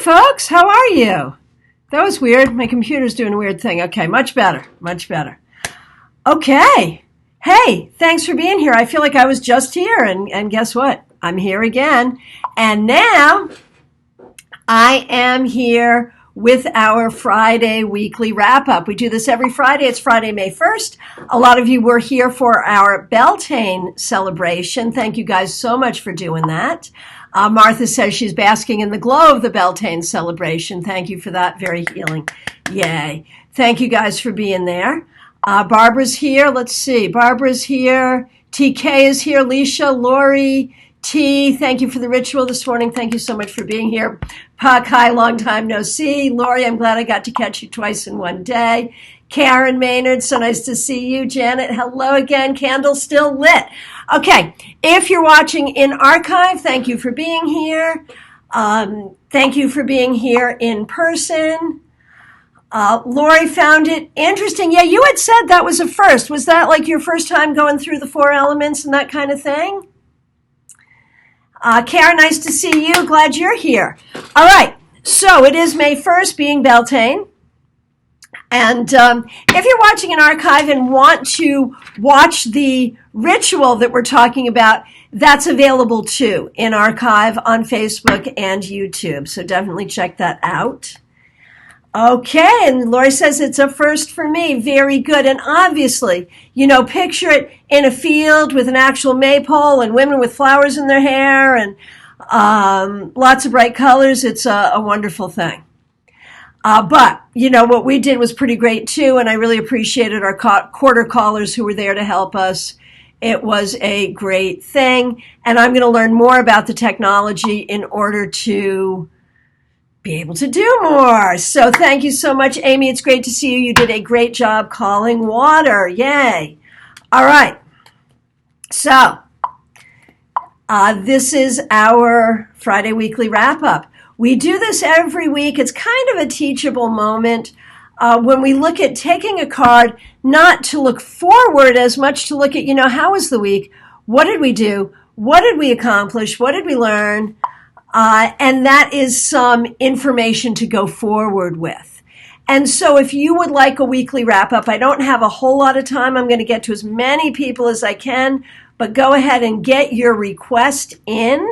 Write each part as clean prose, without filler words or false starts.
folks. How are you? That was weird. My computer's doing a weird thing. Okay, much better. Much better. Okay. Hey, thanks for being here. I feel like I was just here, and guess what? I'm here again. And now I am here with our Friday weekly wrap-up. We do this every Friday. It's Friday, May 1st. A lot of you were here for our Beltane celebration. Thank you guys so much for doing that. Martha says she's basking in the glow of the Beltane celebration. Thank you for that. Very healing. Yay. Thank you guys for being there. Barbara's here. Let's see. Barbara's here. TK is here. Leisha, Lori, T, thank you for the ritual this morning. Thank you so much for being here. Pak, hi, long time no see. Lori, I'm glad I got to catch you twice in one day. Karen Maynard, so nice to see you. Janet, hello again. Candle still lit. Okay, if you're watching in archive, thank you for being here. Thank you for being here in person. Lori found it interesting. Yeah, you had said that was a first. Was that like your first time going through the 4 elements and that kind of thing? Karen, nice to see you. Glad you're here. All right, so it is May 1st, being Beltane. And if you're watching an archive and want to watch the ritual that we're talking about, that's available too in archive on Facebook and YouTube. So definitely check that out. Okay, and Lori says it's a first for me. Very good. And obviously, you know, picture it in a field with an actual maypole and women with flowers in their hair and lots of bright colors. It's a wonderful thing. But, you know, what we did was pretty great too, and I really appreciated our quarter callers who were there to help us. It was a great thing, and I'm going to learn more about the technology in order to be able to do more. So thank you so much, Amy. It's great to see you. You did a great job calling water. Yay. All right. So this is our Friday weekly wrap-up. We do this every week. It's kind of a teachable moment when we look at taking a card, not to look forward as much to look at, you know, how was the week? What did we do? What did we accomplish? What did we learn? And that is some information to go forward with. And so if you would like a weekly wrap-up, I don't have a whole lot of time. I'm going to get to as many people as I can, but go ahead and get your request in.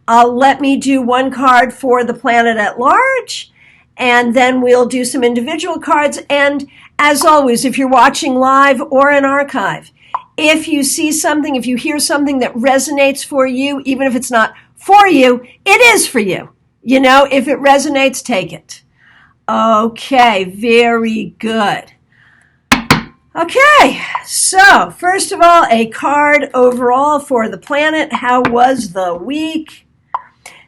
Let me do one card for the planet at large, and then we'll do some individual cards. And as always, if you're watching live or in archive, if you see something, if you hear something that resonates for you, even if it's not for you, it is for you. You know, if it resonates, take it. Okay, very good. Okay, so first of all, a card overall for the planet. How was the week?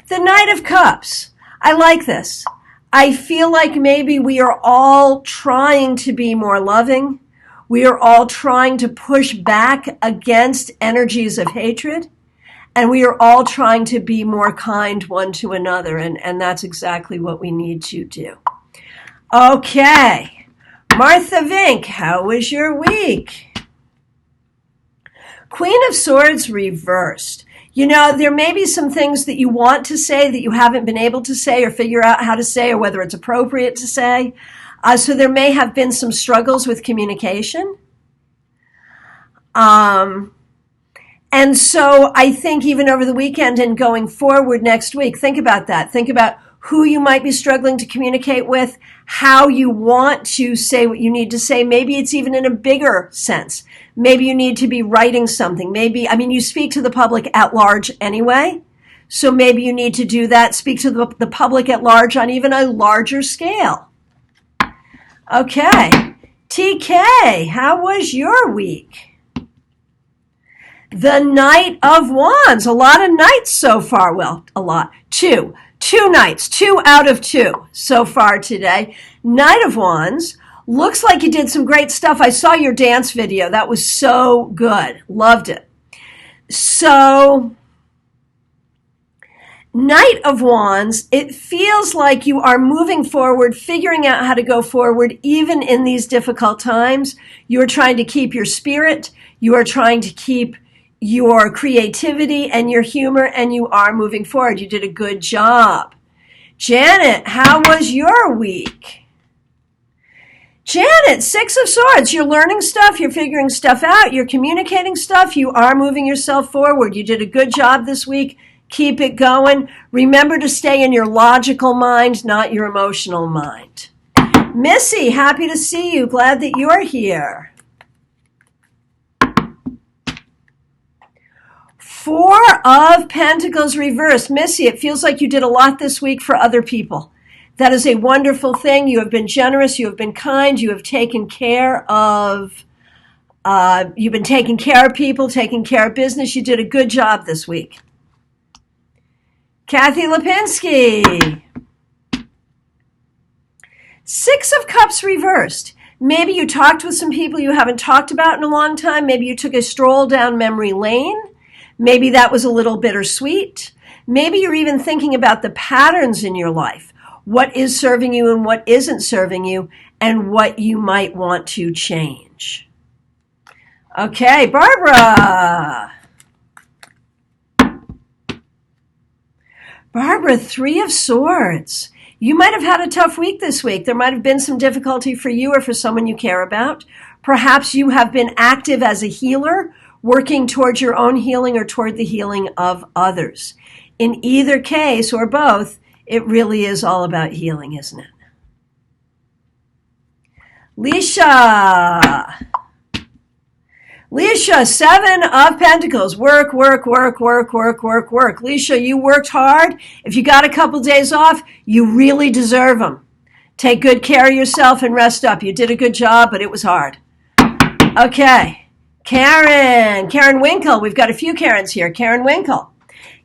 The Knight of Cups. I like this. I feel like maybe we are all trying to be more loving. We are all trying to push back against energies of hatred. And we are all trying to be more kind one to another, and that's exactly what we need to do. Okay, Martha Vink, how was your week? Queen of Swords reversed. You know, there may be some things that you want to say that you haven't been able to say or figure out how to say or whether it's appropriate to say. So there may have been some struggles with communication. And so I think even over the weekend and going forward next week, think about that. Think about who you might be struggling to communicate with, how you want to say what you need to say. Maybe it's even in a bigger sense. Maybe you need to be writing something. Maybe, I mean, you speak to the public at large anyway. So maybe you need to do that, speak to the public at large on even a larger scale. Okay. TK, how was your week? The Knight of Wands. A lot of knights so far. Well, a lot. Two knights. 2 out of 2 so far today. Knight of Wands. Looks like you did some great stuff. I saw your dance video. That was so good. Loved it. So, Knight of Wands, it feels like you are moving forward, figuring out how to go forward, even in these difficult times. You are trying to keep your spirit. You are trying to keep your creativity and your humor, and you are moving forward. You did a good job. Janet, how was your week? Janet, Six of Swords. You're learning stuff. You're figuring stuff out. You're communicating stuff. You are moving yourself forward. You did a good job this week. Keep it going. Remember to stay in your logical mind, not your emotional mind. Missy, happy to see you. Glad that you're here. Four of Pentacles reversed. Missy, it feels like you did a lot this week for other people. That is a wonderful thing. You have been generous. You have been kind. You have taken care of, you've been taking care of people, taking care of business. You did a good job this week. Kathy Lipinski. Six of Cups reversed. Maybe you talked with some people you haven't talked about in a long time. Maybe you took a stroll down memory lane. Maybe that was a little bittersweet. Maybe you're even thinking about the patterns in your life. What is serving you and what isn't serving you, and what you might want to change. Okay, Barbara. Barbara, Three of Swords. You might have had a tough week this week. There might have been some difficulty for you or for someone you care about. Perhaps you have been active as a healer, working towards your own healing or toward the healing of others. In either case, or both, it really is all about healing, isn't it? Leisha. Leisha, Seven of Pentacles. Work, work, work, work, work, work, work. Leisha, you worked hard. If you got a couple days off, you really deserve them. Take good care of yourself and rest up. You did a good job, but it was hard. Okay. Karen Winkle. We've got a few Karens here. Karen Winkle.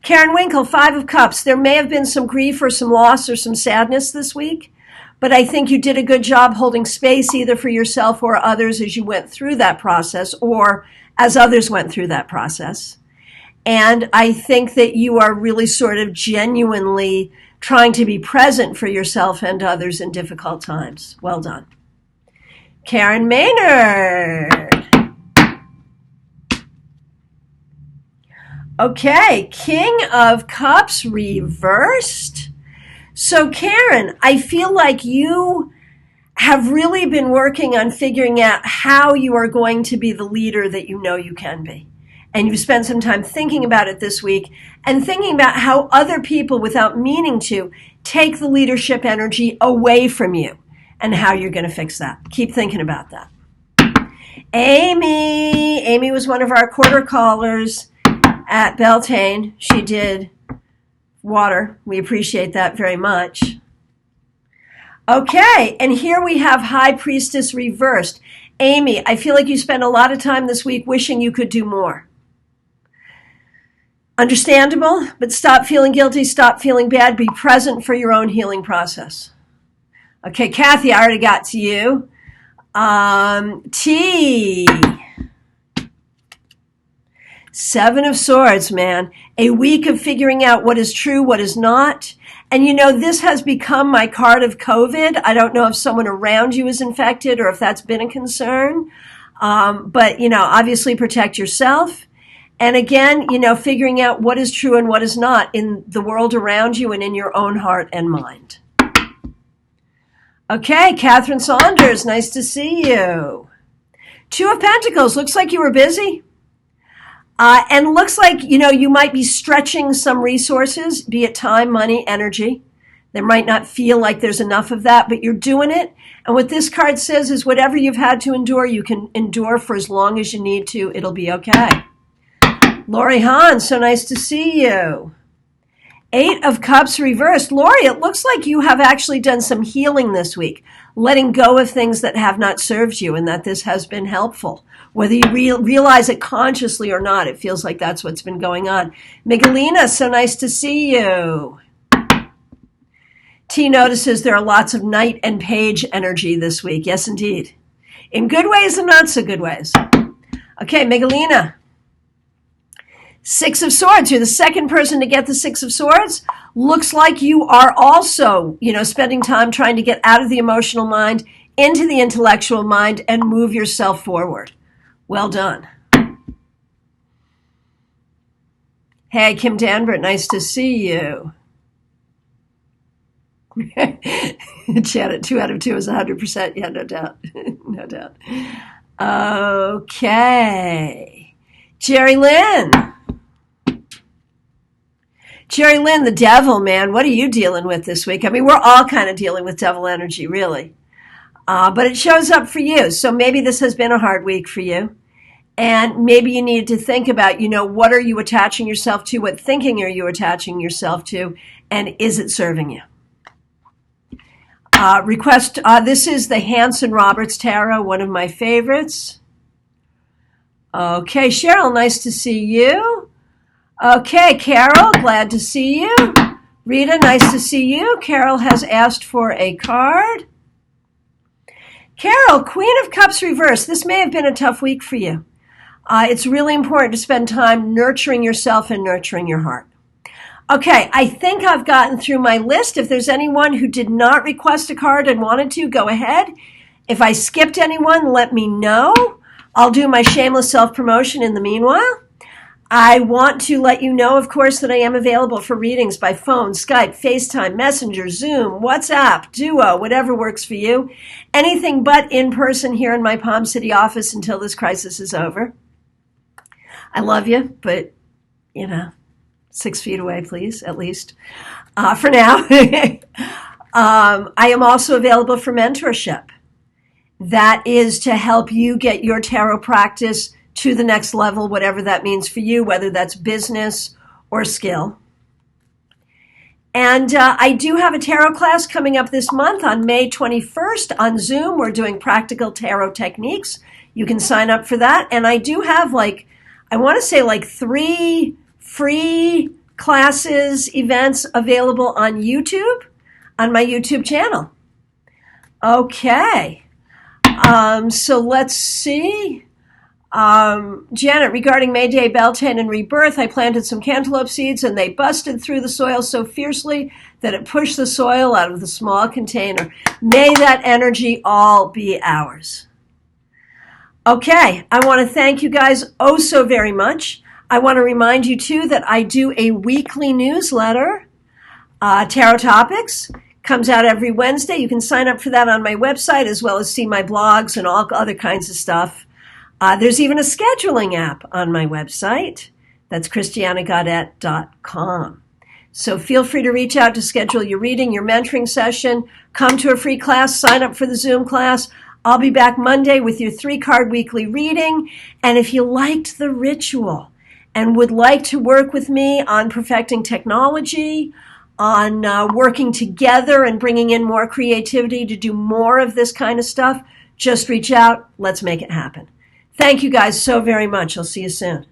Karen Winkle, Five of Cups. There may have been some grief or some loss or some sadness this week, but I think you did a good job holding space either for yourself or others as you went through that process or as others went through that process. And I think that you are really sort of genuinely trying to be present for yourself and others in difficult times. Well done. Karen Maynard. Okay, King of Cups reversed. So Karen, I feel like you have really been working on figuring out how you are going to be the leader that you know you can be. And you've spent some time thinking about it this week and thinking about how other people, without meaning to, take the leadership energy away from you and how you're going to fix that. Keep thinking about that. Amy was one of our quarter callers at Beltane. She did water. We appreciate that very much. Okay, and here we have High Priestess reversed. Amy, I feel like you spent a lot of time this week wishing you could do more. Understandable, but stop feeling guilty, stop feeling bad, be present for your own healing process. Okay, Kathy, I already got to you. T. Seven of Swords, man. A week of figuring out what is true, what is not. And you know, this has become my card of COVID. I don't know if someone around you is infected or if that's been a concern. But, you know, obviously protect yourself. And again, you know, figuring out what is true and what is not in the world around you and in your own heart and mind. Okay, Catherine Saunders, nice to see you. Two of Pentacles, looks like you were busy. And looks like, you know, you might be stretching some resources, be it time, money, energy. There might not feel like there's enough of that, but you're doing it. And what this card says is whatever you've had to endure, you can endure for as long as you need to. It'll be okay. Lori Hahn, so nice to see you. Eight of Cups reversed. Lori, it looks like you have actually done some healing this week, letting go of things that have not served you and that this has been helpful. Whether you realize it consciously or not, it feels like that's what's been going on. Miguelina, so nice to see you. T notices there are lots of Knight and Page energy this week. Yes, indeed. In good ways and not so good ways. Okay, Miguelina. Six of Swords. You're the second person to get the Six of Swords. Looks like you are also, you know, spending time trying to get out of the emotional mind into the intellectual mind and move yourself forward. Well done. Hey, Kim Danvert, nice to see you. Janet, 2 out of 2 is 100%. Yeah, no doubt. No doubt. Okay. Jerry Lynn. Jerry Lynn, the devil, man. What are you dealing with this week? I mean, we're all kind of dealing with devil energy, really. But it shows up for you. So maybe this has been a hard week for you. And maybe you need to think about, what are you attaching yourself to? What thinking are you attaching yourself to? And is it serving you? This is the Hanson Roberts Tarot, one of my favorites. Okay, Cheryl, nice to see you. Okay, Carol, glad to see you. Rita, nice to see you. Carol has asked for a card. Carol, Queen of Cups reversed. This may have been a tough week for you. It's really important to spend time nurturing yourself and nurturing your heart. Okay, I think I've gotten through my list. If there's anyone who did not request a card and wanted to, go ahead. If I skipped anyone, let me know. I'll do my shameless self-promotion in the meanwhile. I want to let you know, of course, that I am available for readings by phone, Skype, FaceTime, Messenger, Zoom, WhatsApp, Duo, whatever works for you. Anything but in person here in my Palm City office until this crisis is over. I love you, but, 6 feet away, please, at least, for now. I am also available for mentorship. That is to help you get your tarot practice to the next level, whatever that means for you, whether that's business or skill. And I do have a tarot class coming up this month on May 21st on Zoom. We're doing practical tarot techniques. You can sign up for that. And I do have 3 free classes, events available on YouTube, on my YouTube channel. Okay. So let's see. Janet, regarding Mayday, Beltane, and Rebirth, I planted some cantaloupe seeds and they busted through the soil so fiercely that it pushed the soil out of the small container. May that energy all be ours. Okay, I want to thank you guys oh so very much. I want to remind you, too, that I do a weekly newsletter, Tarot Topics. Comes out every Wednesday. You can sign up for that on my website as well as see my blogs and all other kinds of stuff. There's even a scheduling app on my website. That's christianagaudet.com. So feel free to reach out to schedule your reading, your mentoring session. Come to a free class. Sign up for the Zoom class. I'll be back Monday with your 3-card weekly reading. And if you liked the ritual and would like to work with me on perfecting technology, on working together and bringing in more creativity to do more of this kind of stuff, just reach out. Let's make it happen. Thank you guys so very much. I'll see you soon.